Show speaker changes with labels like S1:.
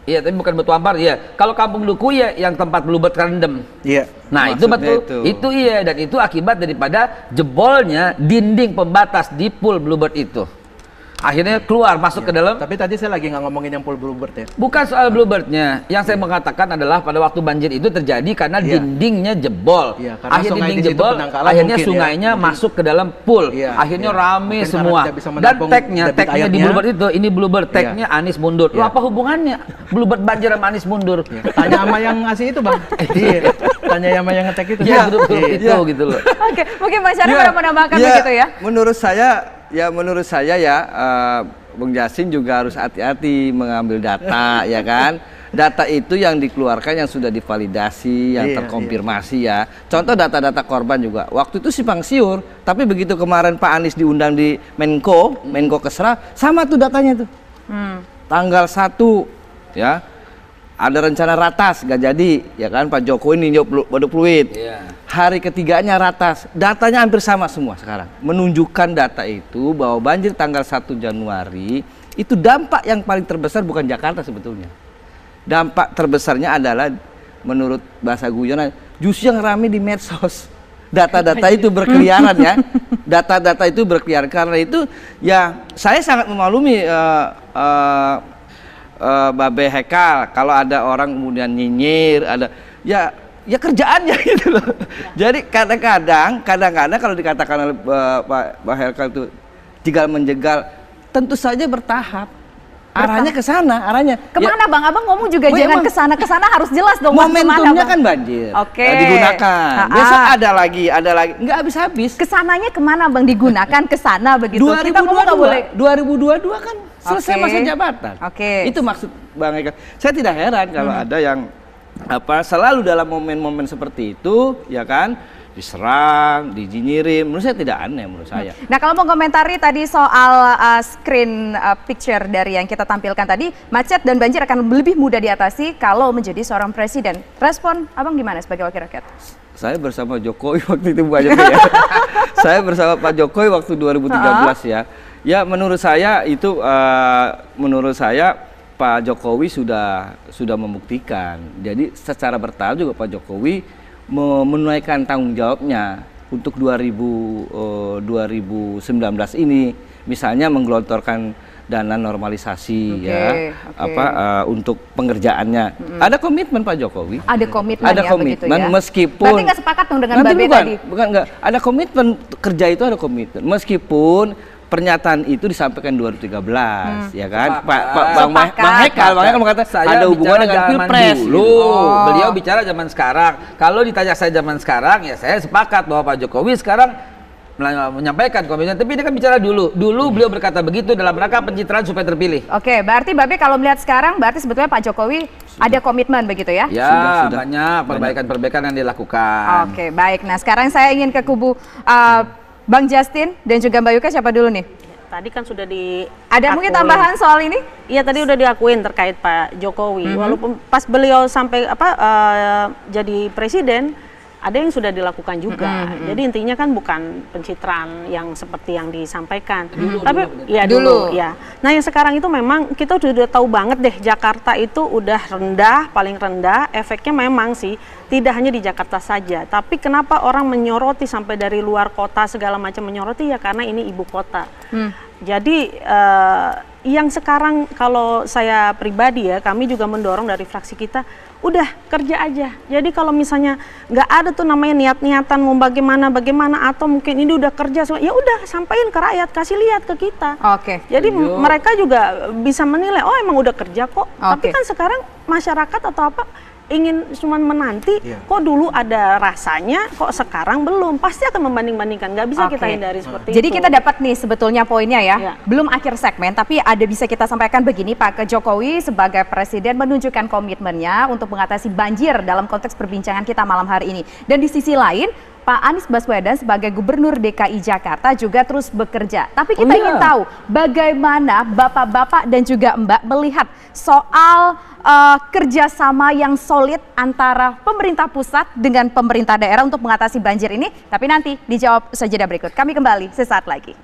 S1: Iya, tapi bukan Batu Ampar, iya. Kalau Kampung Duku ya yang tempat bluebird kerendam.
S2: Iya.
S1: Nah, itu betul. Itu iya, dan itu akibat daripada jebolnya dinding pembatas di pool bluebird itu. Akhirnya keluar masuk ke dalam.
S2: Tapi tadi saya lagi nggak ngomongin yang pool bluebird ya.
S1: Bukan soal bluebirdnya. Yang saya mengatakan adalah pada waktu banjir itu terjadi karena dindingnya jebol. Akhirnya dinding jebol, akhirnya sungainya masuk ke dalam pool. Akhirnya rame semua. Dan tagnya di bluebird itu, ini bluebird tagnya Anies mundur. Loh, apa hubungannya bluebird banjir sama Anies mundur?
S2: Tanya sama yang ngasih itu, Bang. Tanya sama yang nge-tag itu.
S1: Ya, grup itu gitu loh.
S3: Oke, mungkin Mas Syarif ada menambahkan begitu ya?
S4: Menurut saya ya, Bung Jasin juga harus hati-hati mengambil data, ya kan? Data itu yang dikeluarkan yang sudah divalidasi, yang terkonfirmasi ya. Contoh data-data korban juga. Waktu itu simpang siur, tapi begitu kemarin Pak Anies diundang di Menko Kesra, sama tuh datanya tuh. Tanggal 1 ya. Ada rencana ratas, gak jadi, ya kan? Pak Jokowi ninjau waduk fluid. Hari ketiganya ratas, datanya hampir sama semua sekarang. Menunjukkan data itu bahwa banjir tanggal 1 Januari itu dampak yang paling terbesar bukan Jakarta sebetulnya. Dampak terbesarnya adalah menurut bahasa guyonan justru yang rame di medsos. Data-data itu berkeliaran ya. Data-data itu berkeliaran, karena itu ya saya sangat memaklumi Babe Hekal kalau ada orang kemudian nyinyir, ada ya kerjaannya gitu loh. Jadi kadang-kadang kalau dikatakan oleh Pak Hekal itu jegal menjegal, tentu saja bertahap. Arahnya ke sana,
S3: kemana Bang? Abang ngomong juga jangan ke sana harus jelas dong.
S4: Momentumnya kan banjir. Digunakan. Besok ada lagi, nggak habis-habis.
S3: Kesananya kemana Bang digunakan ke sana begitu?
S4: 2022 kan selesai masa jabatan. Itu maksud Bang Eka. Saya tidak heran kalau ada yang selalu dalam momen-momen seperti itu, ya kan? Diserang, dijinyirin, menurut saya tidak aneh menurut saya.
S3: Nah, kalau mau komentari tadi soal screen picture dari yang kita tampilkan tadi, macet dan banjir akan lebih mudah diatasi kalau menjadi seorang presiden. Respon Abang gimana sebagai wakil rakyat?
S4: Saya bersama Jokowi waktu itu bukan Jokowi ya. Saya bersama Pak Jokowi waktu 2013 ya. Ya menurut saya itu, menurut saya Pak Jokowi sudah membuktikan. Jadi secara bertahap juga Pak Jokowi menunaikan tanggung jawabnya untuk 2019 ini, misalnya menggelontorkan dana normalisasi untuk pengerjaannya. Ada komitmen Pak Jokowi.
S3: Ada komitmen ya.
S4: Meskipun
S3: berarti nggak sepakat dong dengan Babe tadi.
S4: Bukan enggak. Ada komitmen, kerja itu ada komitmen. Meskipun pernyataan itu disampaikan 2013, ya kan? Bang Hekal mengatakan ada hubungan dengan Pilpres.
S1: Beliau bicara zaman sekarang. Kalau ditanya saya zaman sekarang, ya saya sepakat bahwa Pak Jokowi sekarang menyampaikan komitmen. Tapi dia kan bicara dulu. Dulu beliau berkata begitu dalam rangka pencitraan supaya terpilih. Oke, berarti Babe kalau melihat sekarang, berarti sebetulnya Pak Jokowi ada komitmen begitu ya? Ya, sudah. Banyak perbaikan-perbaikan yang dilakukan. Oke, baik. Nah, sekarang saya ingin ke kubu Bang Justin dan juga Mbak Yuka, siapa dulu nih?
S5: Tadi kan sudah
S3: ada mungkin tambahan soal ini?
S5: Iya, tadi udah diakuin terkait Pak Jokowi. Walaupun pas beliau sampai jadi presiden, ada yang sudah dilakukan juga. Jadi intinya kan bukan pencitraan yang seperti yang disampaikan. Dulu. Ya. Nah, yang sekarang itu memang kita sudah tahu banget deh, Jakarta itu udah rendah, paling rendah. Efeknya memang sih tidak hanya di Jakarta saja, tapi kenapa orang menyoroti sampai dari luar kota segala macam menyoroti, ya karena ini ibu kota. Jadi yang sekarang kalau saya pribadi ya, kami juga mendorong dari fraksi kita, udah kerja aja. Jadi kalau misalnya nggak ada tuh namanya niat-niatan mau bagaimana atau mungkin ini udah kerja, ya udah sampaikan ke rakyat, kasih lihat ke kita. Jadi mereka juga bisa menilai, oh emang udah kerja kok. Tapi kan sekarang masyarakat atau apa ingin cuma menanti, kok dulu ada rasanya, kok sekarang belum, pasti akan membanding-bandingkan, nggak bisa kita hindari seperti itu.
S3: Jadi kita dapat nih sebetulnya poinnya ya, belum akhir segmen, tapi ada bisa kita sampaikan begini, Pak Jokowi sebagai presiden menunjukkan komitmennya untuk mengatasi banjir dalam konteks perbincangan kita malam hari ini. Dan di sisi lain, Pak Anies Baswedan sebagai Gubernur DKI Jakarta juga terus bekerja. Tapi kita ingin tahu bagaimana Bapak-bapak dan juga Mbak melihat soal kerjasama yang solid antara pemerintah pusat dengan pemerintah daerah untuk mengatasi banjir ini. Tapi nanti dijawab saja berikut. Kami kembali sesaat lagi.